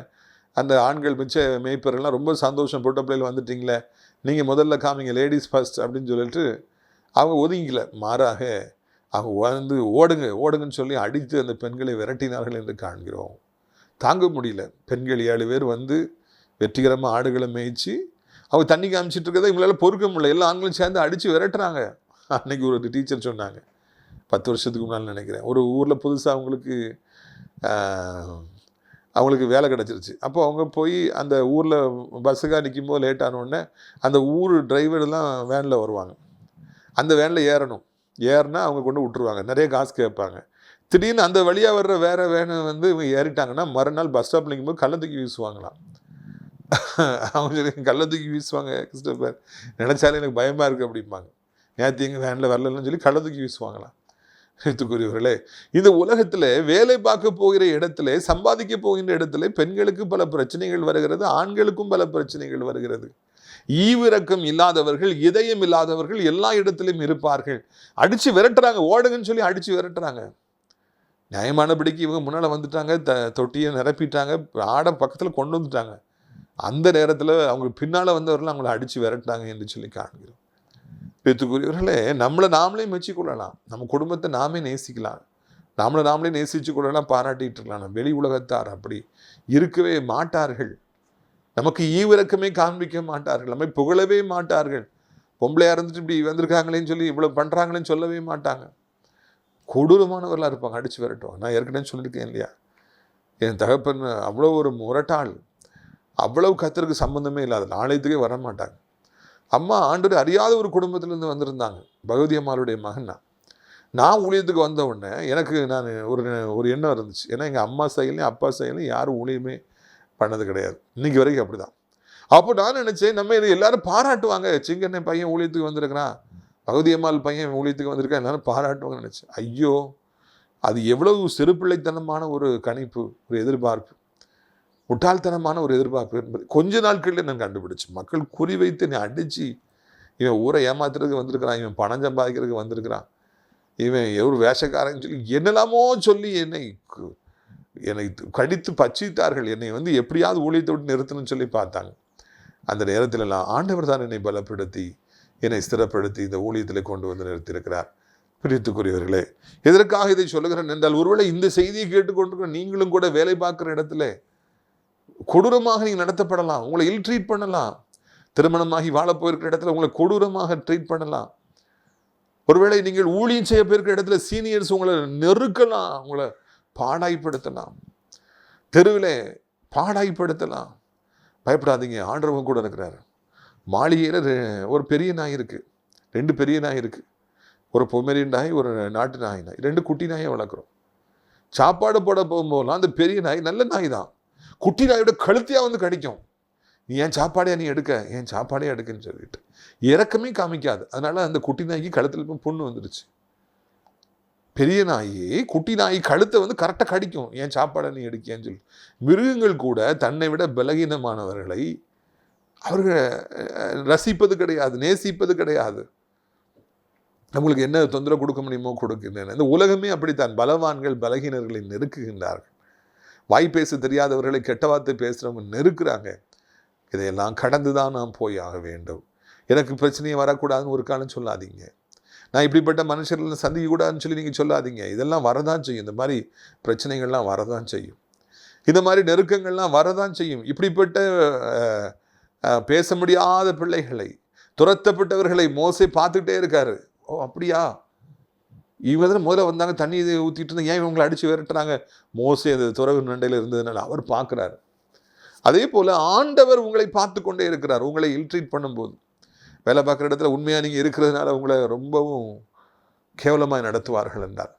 அந்த ஆண்கள் மிச்ச மேய்ப்பர்கள்லாம் ரொம்ப சந்தோஷம், பொட்ட பிள்ளைகள் வந்துட்டிங்களே, நீங்கள் முதல்ல காமிங்க, லேடிஸ் ஃபர்ஸ்ட் அப்படின்னு சொல்லிட்டு அவங்க ஒதுங்கிக்கல. மாறாக அவங்க வந்து ஓடுங்கன்னு சொல்லி அடித்து அந்த பெண்களை விரட்டினார்கள் என்று காண்கிறோம். தாங்க முடியல. பெண்கள் 7 பேர் வந்து வெற்றிகரமாக ஆடுகளை மேய்ச்சி அவங்க தண்ணி காமிச்சிட்டு இருக்கிறத இவங்களால பொறுக்க முடியல. எல்லா ஆண்களும் சேர்ந்து அடித்து விரட்டுறாங்க. அன்றைக்கி ஒரு டீச்சர் சொன்னாங்க, 10 வருஷத்துக்கு முன்னால் நினைக்கிறேன், ஒரு ஊரில் புதுசாக அவங்களுக்கு வேலை கிடச்சிருச்சு. அப்போ அவங்க போய் அந்த ஊரில் பஸ்ஸுக்காக நிற்கும் போது லேட் ஆனோடனே அந்த ஊர் டிரைவர்லாம் வேனில் வருவாங்க. அந்த வேனில் ஏறினா அவங்க கொண்டு விட்டுருவாங்க, நிறைய காசு கேட்பாங்க. திடீர்னு அந்த வழியாக வர்ற வேறு வேனை வந்து இவங்க ஏறிட்டாங்கன்னா மறுநாள் பஸ் ஸ்டாப்பில் நிற்கும்போது கள்ள தூக்கி வீசுவாங்களாம். அவங்க கள்ள தூக்கி வீசுவாங்க. கிறிஸ்டோபர், நினச்சாலே எனக்கு பயமாக இருக்குது அப்படிம்பாங்க. நேற்று எங்கள் வேனில் வரலன்னு சொல்லி கள்ள தூக்கி வீசுவாங்களாம். எடுத்துக்குரியவர்களே, இந்த உலகத்தில் வேலை பார்க்க போகிற இடத்துல, சம்பாதிக்க போகின்ற இடத்துல பெண்களுக்கு பல பிரச்சனைகள் வருகிறது, ஆண்களுக்கும் பல பிரச்சனைகள் வருகிறது. ஈவிரக்கம் இல்லாதவர்கள், இதயம் இல்லாதவர்கள் எல்லா இடத்துலையும் இருப்பார்கள். அடித்து விரட்டுறாங்க, ஓடுங்கன்னு சொல்லி அடித்து விரட்டுறாங்க. நியாயமானபடிக்கு இவங்க முன்னால் வந்துட்டாங்க, தொட்டியை நிரப்பிட்டாங்க, ஆடை பக்கத்தில் கொண்டு வந்துட்டாங்க. அந்த நேரத்தில் அவங்க பின்னால் வந்தவர்கள் அவங்கள அடித்து விரட்டாங்க என்று சொல்லி காண்கிறோம். பேத்துக்குரியவர்களே, நம்மளை நாமளே மெச்சிக்கொள்ளலாம், நம்ம குடும்பத்தை நாமே நேசிக்கலாம், நாமளே நேசித்து கொள்ளலாம், பாராட்டிகிட்டு இருக்கலாம். நம்ம வெளி உலகத்தார் அப்படி இருக்கவே மாட்டார்கள். நமக்கு ஈவிரக்கமே காண்பிக்க மாட்டார்கள், நம்மை புகழவே மாட்டார்கள். பொம்பளையாக இருந்துட்டு இப்படி வந்திருக்காங்களேன்னு சொல்லி இவ்வளோ பண்ணுறாங்களேன்னு சொல்லவே மாட்டாங்க. கொடூரமானவர்களாக இருப்பாங்க, அடித்து விரட்டுவாங்க. நான் ஏற்கனவே சொல்லியிருக்கேன் இல்லையா, என் தகப்பன் அவ்வளோ ஒரு முரட்டாள், அவ்வளவு கர்த்தருக்கு சம்பந்தமே இல்லாத, ஆலயத்துக்கே வர மாட்டாங்க. அம்மா ஆண்டவர் அறியாத ஒரு குடும்பத்திலேருந்து வந்திருந்தாங்க. பகவதி அம்மாளுடைய மகன் நான் ஊழியத்துக்கு வந்த உடனே எனக்கு ஒரு எண்ணம் இருந்துச்சு. ஏன்னா எங்கள் அம்மா சைட்லையும் அப்பா சைட்லையும் யாரும் ஊழியமே பண்ணது கிடையாது, இன்றைக்கி வரைக்கும் அப்படி தான். அப்போ நான் நினச்சேன், நம்ம இது எல்லோரும் பாராட்டுவாங்க, சிங்கண்ணே பையன் ஊழியத்துக்கு வந்திருக்கிறான், பகவதி அம்மாள் பையன் ஊழியத்துக்கு வந்திருக்கான், எல்லாரும் பாராட்டுவாங்கன்னு நினச்சேன். ஐயோ, அது எவ்வளவு சிறுபிள்ளைத்தனமான ஒரு கணிப்பு, ஒரு எதிர்பார்ப்பு, முட்டாள்தனமான ஒரு எதிர்பார்ப்பு என்பது கொஞ்ச நாட்களில் நான் கண்டுபிடிச்சு. மக்கள் குறிவைத்து என்னை அடித்து, இவன் ஊரை ஏமாத்துறதுக்கு வந்திருக்கிறான், இவன் பணம் சம்பாதிக்கிறதுக்கு வந்திருக்கிறான், இவன் ஒரு வேஷக்காரன்னு சொல்லி என்னெல்லாமோ சொல்லி என்னை கடித்து பச்சித்தார்கள். என்னை வந்து எப்படியாவது ஊழியத்தை விட்டு நிறுத்தணும்னு சொல்லி பார்த்தாங்க. அந்த நேரத்திலெல்லாம் ஆண்டவர் தான் என்னை பலப்படுத்தி, என்னை ஸ்திரப்படுத்தி இந்த ஊழியத்தில் கொண்டு வந்து நிறுத்தியிருக்கிறார். பிரியத்துக்குரியவர்களே, எதற்காக இதை சொல்லுகிறேன் என்றால், ஒருவேளை இந்த செய்தியை கேட்டுக்கொண்டிருக்கிற நீங்களும் கூட வேலை பார்க்குற இடத்துல கொடூரமாக நீங்கள் நடத்தப்படலாம், உங்களை இல் ட்ரீட் பண்ணலாம். திருமணமாகி வாழ போயிருக்கிற இடத்துல உங்களை கொடூரமாக ட்ரீட் பண்ணலாம். ஒருவேளை நீங்கள் ஊழியம் செய்ய போயிருக்கிற இடத்துல சீனியர்ஸ் உங்களை நெருக்கலாம், உங்களை பாடாய்ப்படுத்தலாம், தெருவில் பாடாய்ப்படுத்தலாம். பயப்படாதீங்க, ஆண்டவங்க கூட இருக்கிறாரு. மாளிகையில் ஒரு பெரிய நாய் இருக்குது, 2 பெரிய நாய் இருக்குது. ஒரு பொமேரியன் நாய், ஒரு நாட்டு நாய். 2 குட்டி நாயை வளர்க்குறோம். சாப்பாடு போட போகும்போதெல்லாம் அந்த பெரிய நாய் நல்ல நாய் தான், குட்டி நாயோட கழுத்தையாக வந்து கடிக்கும். நீ ஏன் சாப்பாடையா நீ எடுக்க, ஏன் சாப்பாடே எடுக்குன்னு சொல்லிட்டு இறக்கமே காமிக்காது. அதனால அந்த குட்டி நாய்க்கு கழுத்தில் போய் புண்ணு வந்துருச்சு. பெரிய நாயி குட்டி நாய் கழுத்தை வந்து கரெக்டாக கடிக்கும், ஏன் சாப்பாடை நீ எடுக்கேன்னு சொல்லி. மிருகங்கள் கூட தன்னை விட பலகீனமானவர்களை அவர்கள் ரசிப்பது கிடையாது, நேசிப்பது கிடையாது. நம்மளுக்கு என்ன தொந்தரவு கொடுக்க முடியுமோ கொடுக்கின்றன. இந்த உலகமே அப்படித்தான். பலவான்கள் பலகீனர்களை நெருக்குகின்றார்கள். வாய் பேச தெரியாதவர்களை கெட்ட வார்த்தை பேசுகிறவங்க நெருக்குறாங்க. இதையெல்லாம் கடந்து தான் நாம் போய் ஆக வேண்டும். எனக்கு பிரச்சனையே வரக்கூடாதுன்னு ஒரு காலம் சொல்லாதீங்க. நான் இப்படிப்பட்ட மனுஷர்கள் சந்திக்கக்கூடாதுன்னு சொல்லி நீங்கள் சொல்லாதீங்க. இதெல்லாம் வரதான் செய்யும். இந்த மாதிரி பிரச்சனைகள்லாம் வரதான் செய்யும். இந்த மாதிரி நெருக்கங்கள்லாம் வரதான் செய்யும். இப்படிப்பட்ட பேச முடியாத பிள்ளைகளை, துரத்தப்பட்டவர்களை மோசே பார்த்துக்கிட்டே இருக்காரு. ஓ அப்படியா, இவங்க தான் முதல்ல வந்தாங்க, தண்ணி ஊற்றிட்டு இருந்தாங்க, ஏன் இவங்களை அடித்து விரட்டுறாங்க? மோசே அந்த துறவு நண்டையில் இருந்ததுனால அவர் பார்க்குறாரு. அதே போல் ஆண்டவர் உங்களை பார்த்து கொண்டே இருக்கிறார். உங்களை இல்ட்ரீட் பண்ணும்போது, வேலை பார்க்குற இடத்துல உண்மையாக நீங்கள் இருக்கிறதுனால உங்களை ரொம்பவும் கேவலமாக நடத்துவார்கள் என்றால்,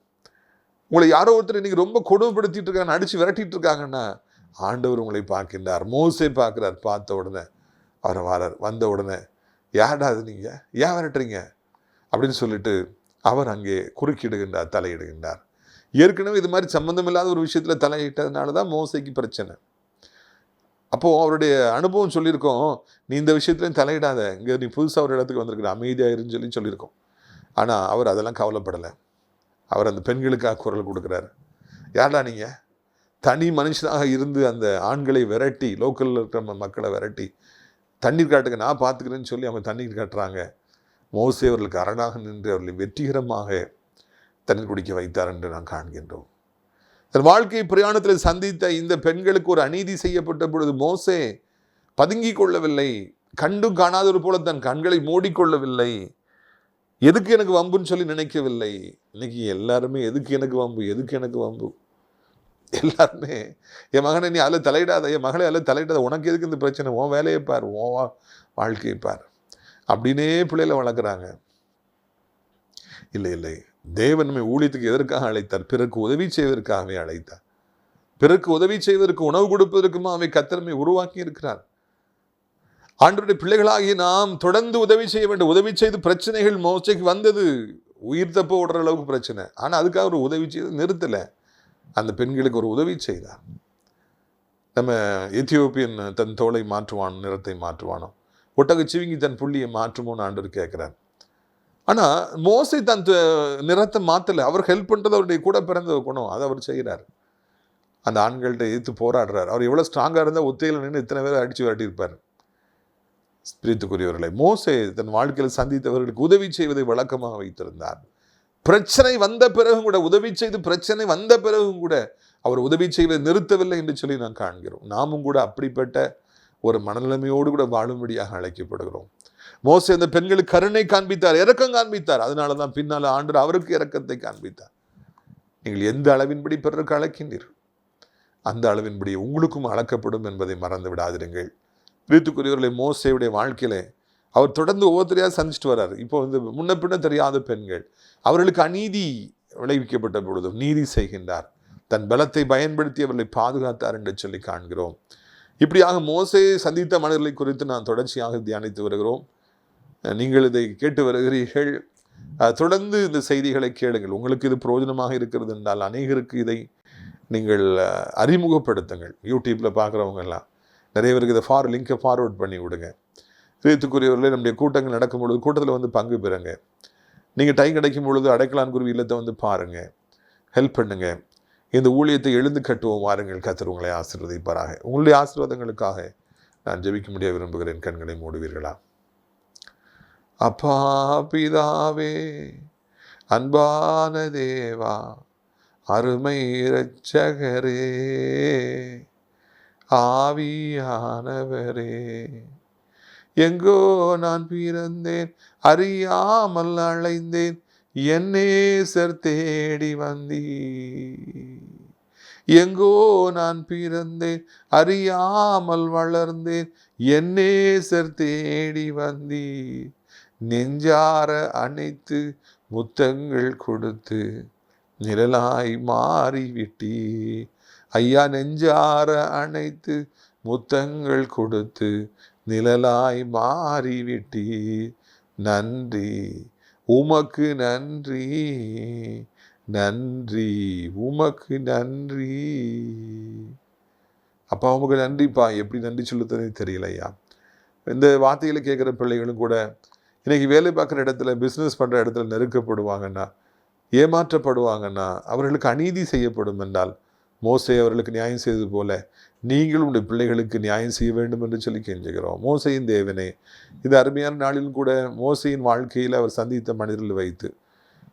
உங்களை யாரோ ஒருத்தர் இன்றைக்கி ரொம்ப கொடுமைப்படுத்திட்டு இருக்காங்க, அடித்து விரட்டிட்டு இருக்காங்கன்னா, ஆண்டவர் உங்களை பார்க்கின்றார். மோசே பார்க்குறார். பார்த்த உடனே அவரை வாரார். வந்த உடனே, யார்டா அது, நீங்கள் ஏன் விரட்டுறீங்க அப்படின்னு சொல்லிட்டு அவர் அங்கே குறுக்கிடுகின்றார், தலையிடுகின்றார். ஏற்கனவே இது மாதிரி சம்பந்தமில்லாத ஒரு விஷயத்தில் தலையிட்டதுனால தான் மோசைக்கு பிரச்சனை. அப்போது அவருடைய அனுபவம் சொல்லியிருக்கோம், நீ இந்த விஷயத்துலையும் தலையிடாத, இங்கே நீ புதுசாக ஒரு இடத்துக்கு வந்திருக்கிற, அமைதியாயிருன்னு சொல்லியிருக்கோம். ஆனால் அவர் அதெல்லாம் கவலைப்படலை. அவர் அந்த பெண்களுக்காக குரல் கொடுக்குறாரு. யாரா நீங்கள், தனி மனுஷனாக இருந்து அந்த ஆண்களை விரட்டி, லோக்கலில் இருக்கிற மக்களை விரட்டி தண்ணீர் காட்டுங்க, நான் பார்த்துக்கிறேன்னு சொல்லி அவங்க தண்ணீர் காட்டுறாங்க. மோசே அவர்களுக்கு அரணாக நின்று அவர்களை வெற்றிகரமாக தண்ணீர் குடிக்க வைத்தார் என்று நாம் காண்கின்றோம். தன் வாழ்க்கை பிரயாணத்தில் சந்தித்த இந்த பெண்களுக்கு ஒரு அநீதி செய்யப்பட்ட பொழுது மோசே பதுங்கி கொள்ளவில்லை, கண்டும் காணாதொரு போல தன் கண்களை மூடிக்கொள்ளவில்லை. எதுக்கு எனக்கு வம்புன்னு சொல்லி நினைக்கவில்லை. இன்னைக்கு எல்லாருமே எதுக்கு எனக்கு வம்பு, எதுக்கு எனக்கு வம்பு, எல்லாருமே என் மகனை நீ அதில் தலையிடாத, என் மகளை அதில் தலையிடாத, உனக்கு எதுக்கு இந்த பிரச்சனை, உன் வேலையை பார், உன் வாழ்க்கையை பார் அப்படின்னே பிள்ளைகளை வளர்க்குறாங்க. இல்லை இல்லை, தேவன் நம்மை ஊழியத்துக்கு எதற்காக அழைத்தார்? பிறருக்கு உதவி செய்வதற்காகவே அழைத்தார். பிறருக்கு உதவி செய்வதற்கு, உணவு கொடுப்பதற்குமா அவை கர்த்தர் உருவாக்கி இருக்கிறார். ஆண்டவருடைய பிள்ளைகளாகி நாம் தொடர்ந்து உதவி செய்ய வேண்டும். உதவி செய்து பிரச்சனைகள் மோசைக்கு வந்தது, உயிர் தப்ப விடுற அளவுக்கு பிரச்சனை. ஆனால் அதுக்காக ஒரு உதவி செய்து நிறுத்தலை, அந்த பெண்களுக்கு ஒரு உதவி செய்தார். நம்ம எத்தியோப்பியன் தன் தோலை மாற்றுவான், நிறத்தை மாற்றுவானோ, ஒட்டகச்சிவிங்கி தன் புள்ளியை மாற்றுமோன்னு ஆண்டவர் கேட்குறார். ஆனால் மோசை தன் நிறத்தை மாற்றலை. அவர் ஹெல்ப் பண்ணுறது அவருடைய கூட பிறந்த குணம், அதை அவர் செய்கிறார். அந்த ஆண்கள்கிட்ட எதிர்த்து போராடுறார். அவர் எவ்வளோ ஸ்ட்ராங்காக இருந்தால் ஒத்தையில் நின்று இத்தனை பேரை அடித்து விரட்டியிருப்பார். பிரியத்துக்குரியவர்களை, மோசே தன் வாழ்க்கையில் சந்தித்தவர்களுக்கு உதவி செய்வதை வழக்கமாக வைத்திருந்தார். பிரச்சனை வந்த பிறகும் கூட, உதவி செய்து பிரச்சனை வந்த பிறகும் கூட அவர் உதவி செய்வதை நிறுத்தவில்லை என்று சொல்லி நாம் காண்கிறோம். நாமும் கூட அப்படிப்பட்ட ஒரு மனநிலைமையோடு கூட வாழும்படியாக அழைக்கப்படுகிறோம். மோசே அந்த பெண்களுக்கு கருணை காண்பித்தார், இரக்கம் காண்பித்தார். அதனால தான் பின்னால் ஆண்டவர் அவருக்கு இரக்கத்தை காண்பித்தார். நீங்கள் எந்த அளவின்படி பிறருக்கு அழைக்கின்றீர்கள், அந்த அளவின்படி உங்களுக்கும் அளக்கப்படும் என்பதை மறந்து விடாதிருங்கள். பிரியத்துக்குரியவர்களை, மோசேயுடைய வாழ்க்கையிலே அவர் தொடர்ந்து ஒவ்வொருத்தரையாக சந்திச்சுட்டு வர்றார். இப்போ முன்ன பின்ன தெரியாத பெண்கள், அவர்களுக்கு அநீதி விளைவிக்கப்பட்ட பொழுதும் நீதி செய்கின்றார். தன் பலத்தை பயன்படுத்தி அவர்களை பாதுகாத்தார் என்று சொல்லி காண்கிறோம். இப்படியாக மோசேயை சந்தித்த மனிதர்களை குறித்து நான் தொடர்ச்சியாக தியானித்து வருகிறோம். நீங்கள் இதை கேட்டு வருகிறீர்கள். தொடர்ந்து இந்த செய்திகளை கேளுங்கள். உங்களுக்கு இது பிரயோஜனமாக இருக்கிறது என்றால் அநேகருக்கு இதை நீங்கள் அறிமுகப்படுத்துங்கள். யூடியூப்பில் பார்க்குறவங்கெல்லாம் நிறைய பேருக்கு இதை லிங்கை ஃபார்வர்ட் பண்ணி விடுங்க. பிரியத்துக்குரியவர்களே, நம்முடைய கூட்டங்கள் நடக்கும் பொழுது கூட்டத்தில் வந்து பங்கு பெறுங்க. நீங்கள் டைம் கிடைக்கும் பொழுது அடைக்கலான் குருவி இல்லத்தை வந்து பாருங்கள், ஹெல்ப் பண்ணுங்க. இந்த ஊழியத்தை எழுந்து கட்டுவோம். வாருங்கள், கர்த்தர் உங்களை ஆசீர்வதிப்பாராக. உங்களுடைய ஆசீர்வாதங்களுக்காக நான் ஜெபிக்க முடிய விரும்புகிறேன். கண்களை மூடுவீர்களா? அப்பா பிதாவே, அன்பான தேவா, அருமை இரட்சகரே, ஆவியானவரே, எங்கோ நான் பிறந்தேன், அறியாமல் அலைந்தேன், என் நேசர் தேடி வந்தீர். எங்கோ நான் பிறந்தேன், அறியாமல் வளர்ந்தேன், என் நேசர் தேடி வந்தீர். நெஞ்சார அணைத்து முத்தங்கள் கொடுத்து நிழலாய் மாறிவிட்டீர். ஐயா, நெஞ்சார அணைத்து முத்தங்கள் கொடுத்து நிழலாய் மாறிவிட்டீர். நன்றி உமக்கு, நன்றி நன்றி உமக்கு, நன்றி. அப்பா உமக்கு நன்றிப்பா. எப்படி நன்றி சொல்லுறதுன்னு தெரியலையா. இந்த வார்த்தைகளை கேட்குற பிள்ளைகளும் கூட இன்னைக்கு வேலை பார்க்குற இடத்துல, பிஸ்னஸ் பண்ணுற இடத்துல நெருக்கப்படுவாங்கன்னா, ஏமாற்றப்படுவாங்கன்னா, அவர்களுக்கு அநீதி செய்யப்படும் என்றால், மோசே அவர்களுக்கு நியாயம் செய்தது போல நீங்களும் உடைய பிள்ளைகளுக்கு நியாயம் செய்ய வேண்டும் என்று சொல்லி கெஞ்சுகிறோம். மோசையின் தேவனே, இந்த அருமையான நாளிலும் கூட மோசையின் வாழ்க்கையில் அவர் சந்தித்த மனிதர்கள் வைத்து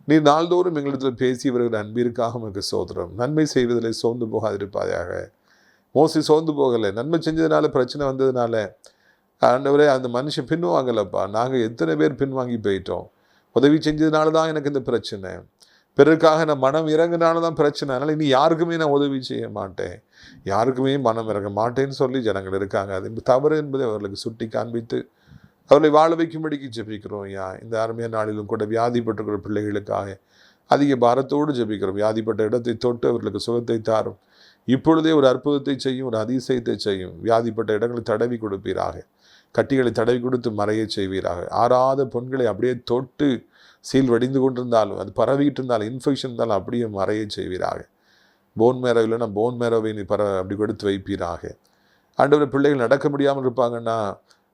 நீர் நாள்தோறும் எங்களிடத்தில் பேசி வருகிற அன்பிற்காக உமக்கு ஸ்தோத்திரம். நன்மை செய்வதில் சோர்ந்து போகாதிருப்பாயாக. மோசை சோர்ந்து போகலை. நன்மை செஞ்சதுனால பிரச்சனை வந்ததுனால ஆண்டவரே அந்த மனுஷன் பின்வாங்கலப்பா. நாங்கள் எத்தனை பேர் பின்வாங்கி போயிட்டோம். உதவி செஞ்சதுனால தான் எனக்கு இந்த பிரச்சனை, பிறருக்காக நான் மனம் இறங்கினால தான் பிரச்சனை, அதனால் இனி யாருக்குமே நான் உதவி செய்ய மாட்டேன், யாருக்குமே மனம் இறங்க மாட்டேன்னு சொல்லி ஜனங்கள் இருக்காங்க. அது தவறு என்பதை அவர்களுக்கு சுட்டி காண்பித்து அவர்களை வாழ வைக்கும்படிக்கு ஜெபிக்கிறோம். ஐயா, இந்த அருமையான நாளிலும் கூட வியாதிப்பட்டிருக்கிற பிள்ளைகளுக்காக அதிக பாரத்தோடு ஜெபிக்கிறோம். வியாதிப்பட்ட இடத்தை தொட்டு அவர்களுக்கு சுகத்தை தாரும். இப்பொழுதே ஒரு அற்புதத்தை செய்யும், ஒரு அதிசயத்தை செய்யும். வியாதிப்பட்ட இடங்களை தடவி கொடுப்பீராக. கட்டிகளை தடவி கொடுத்து மறைய செய்வீராக. ஆறாத பொண்களை அப்படியே தொட்டு சீல் வடிந்து கொண்டிருந்தாலும், அது பரவிட்டு இருந்தாலும், இன்ஃபெக்ஷன் இருந்தாலும் அப்படியே மறைய செய்வீராக. போன் மேரோ இல்லைன்னா போன் மேரோவை நீ அப்படி கொடுத்து வைப்பீராக. ஆண்டவரை, பிள்ளைகள் நடக்க முடியாமல் இருப்பாங்கன்னா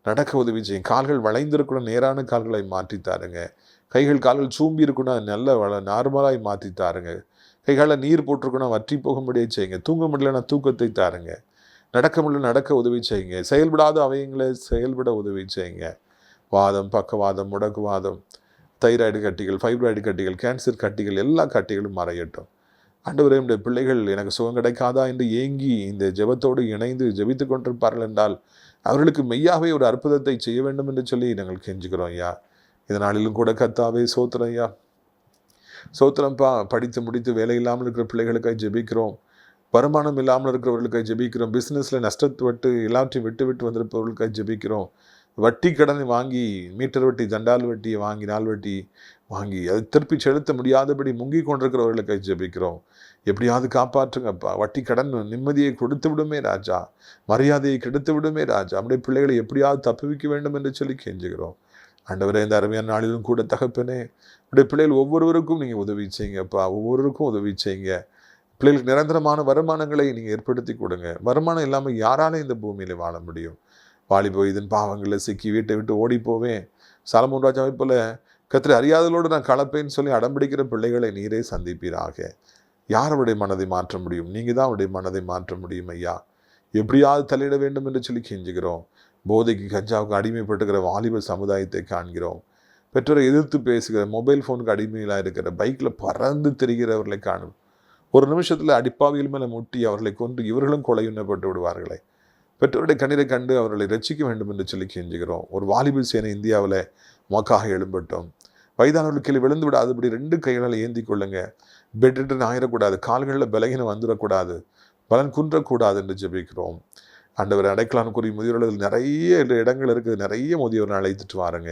நடக்க உதவி செய்யும். கால்கள் வளைந்திருக்கணும், நேரான கால்களை மாற்றித்தாருங்க. கைகள் கால்கள் சூம்பி இருக்கணும், நல்ல நார்மலாய் மாற்றித்தாருங்க. கைகாலில் நீர் போட்டிருக்கணும், வற்றி போகும்படியே செய்யுங்க. தூங்க முடியலன்னா தூக்கத்தை தாருங்க. நடக்க முடியல, நடக்க உதவி செய்யுங்க. செயல்படாத அவயங்களை செயல்பட உதவி செய்யுங்க. வாதம், பக்கவாதம், முடக்குவாதம், தைராய்டு கட்டிகள், ஃபைப்ராய்டு கட்டிகள், கேன்சர் கட்டிகள், எல்லா கட்டிகளும் மறையட்டும். ஆண்டவரே, நம்முடைய பிள்ளைகள் எனக்கு சுகம் கிடைக்காதா என்று ஏங்கி இந்த ஜெபத்தோடு இணைந்து ஜெபித்து கொண்டிருப்பார்கள் என்றால் அவர்களுக்கு மெய்யாகவே ஒரு அற்புதத்தை செய்ய வேண்டும் என்று சொல்லி நாங்கள் கெஞ்சுக்கிறோம். ஐயா, இதனாலும் கூட கர்த்தாவே சோத்திரம். ஐயா சோத்திரம்ப்பா. படித்து முடித்து வேலை இல்லாமல் இருக்கிற பிள்ளைகளுக்காக ஜெபிக்கிறோம். வருமானம் இல்லாமல் இருக்கிறவர்களுக்காக ஜெபிக்கிறோம். பிஸ்னஸில் நஷ்டப்பட்டு எல்லாத்தையும் விட்டு விட்டு வந்திருப்பவர்களுக்காக ஜெபிக்கிறோம். வட்டி கடனை வாங்கி, மீட்டர் வட்டி, தண்டால் வட்டியை வாங்கி, நாள் வட்டி வாங்கி அதை திருப்பி செலுத்த முடியாதபடி முங்கி கொண்டிருக்கிறவர்களுக்காக ஜெபிக்கிறோம். எப்படியாவது காப்பாற்றுங்கப்பா. வட்டி கடன் நிம்மதியை கொடுத்து விடுமே ராஜா, மரியாதையை கெடுத்து விடுமே ராஜா. நம்முடைய பிள்ளைகளை எப்படியாவது தப்புவிக்க வேண்டும் என்று சொல்லி கெஞ்சுகிறோம். ஆண்டவரே, இந்த அருமையான நாளிலும் கூட தகப்பனே, நம்முடைய பிள்ளைகள் ஒவ்வொருவருக்கும் நீங்கள் உதவி செய்யுங்கப்பா. ஒவ்வொருவருக்கும் உதவி செய்யுங்க. பிள்ளைகளுக்கு நிரந்தரமான வருமானங்களை நீங்கள் ஏற்படுத்தி கொடுங்க. வருமானம் இல்லாமல் யாராலும் இந்த பூமியில் வாழ முடியும்? வாலி போய் இதன் பாவங்களில் சிக்கி வீட்டை விட்டு ஓடி போவேன், சாலமோன் ராஜாவை போல கர்த்தரை அறியாதலோடு நான் கலப்பேன்னு சொல்லி அடம்பிடிக்கிற பிள்ளைகளை நீரே சந்திப்பீராக. யார் அவருடைய மனதை மாற்ற முடியும்? நீங்கள் தான் அவருடைய மனதை மாற்ற முடியும். ஐயா, எப்படியாவது தலையிட வேண்டும் என்று சொல்லி கெஞ்சுகிறோம். போதைக்கு, கஞ்சாவுக்கு அடிமைப்பட்டுக்கிற வாலிப சமுதாயத்தை காண்கிறோம். பெற்றோரை எதிர்த்து பேசுகிற, மொபைல் ஃபோனுக்கு அடிமையிலாக இருக்கிற, பைக்கில் பறந்து திரிகிறவர்களை காணும். ஒரு நிமிஷத்தில் அடிப்பாவிகள் மேலே முட்டி அவர்களை கொன்று இவர்களும் கொலையுண்ணப்பட்டு விடுவார்களே. பெற்றோருடைய கண்ணீரை கண்டு அவர்களை ரட்சிக்க வேண்டும் என்று சொல்லி கெஞ்சுகிறோம். ஒரு வாலிப சேனை இந்தியாவில் மக்காக எழும்பட்டும். வயதானவர்கள் கீழே விழுந்து விடாதபடி 2 கைகளை ஏந்தி கொள்ளுங்க. பெட்ரிட்டன் ஆயிடக்கூடாது, கால்களில் பலகீனம் வந்துடக்கூடாது, பலன் குன்றக்கூடாது என்று ஜெபிக்கிறோம். ஆண்டவர், அடைக்கலான் கூறி முதியோர்கள் நிறைய இடங்கள் இருக்குது, நிறைய முதியோரை அழைத்துட்டு வாருங்க.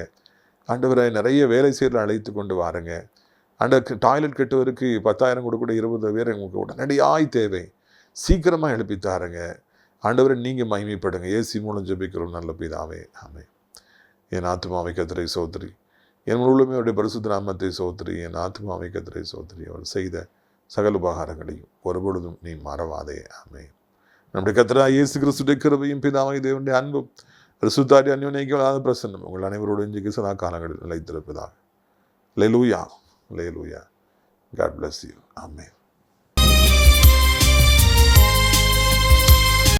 ஆண்டவரை, நிறைய வேலை செய்கிற அழைத்து கொண்டு வாருங்க. டாய்லெட் கட்டுவதற்கு 10,000 கொடுக்கூட 20 பேர் உங்களுக்கு உடனடியாய் தேவை. சீக்கிரமாக எழுப்பித்தாருங்க. ஆண்டவரை, நீங்கள் மகிமைப்படுங்க. ஏசி மூலம் ஜெபிக்கிறோம் நல்ல பிதாவே, ஆமென். என் ஆத்துமாவை கர்த்தரை சோத்திரி, என் முழுமே அவருடைய பரிசுத்த நாமத்தை சோத்திரி. என் ஆத்துமாவை கர்த்தரை சோத்திரி, அவர் செய்த சகல உபகாரங்களையும் ஒருபொழுதும் நீ மறவாதே, ஆமென். நம்முடைய கர்த்தராகிய இயேசு கிறிஸ்துவின் கிருபையும் பிதாவாகிய தேவனுடைய அன்பும் பரிசுத்த அந்யோன்யங்களான பிரசன்னம் உங்கள் அனைவரோடும் இன்றைக்கு சதா காலங்களில் நிலைத்திருப்பதாக. அல்லேலூயா, அல்லேலூயா. God bless you. Amen.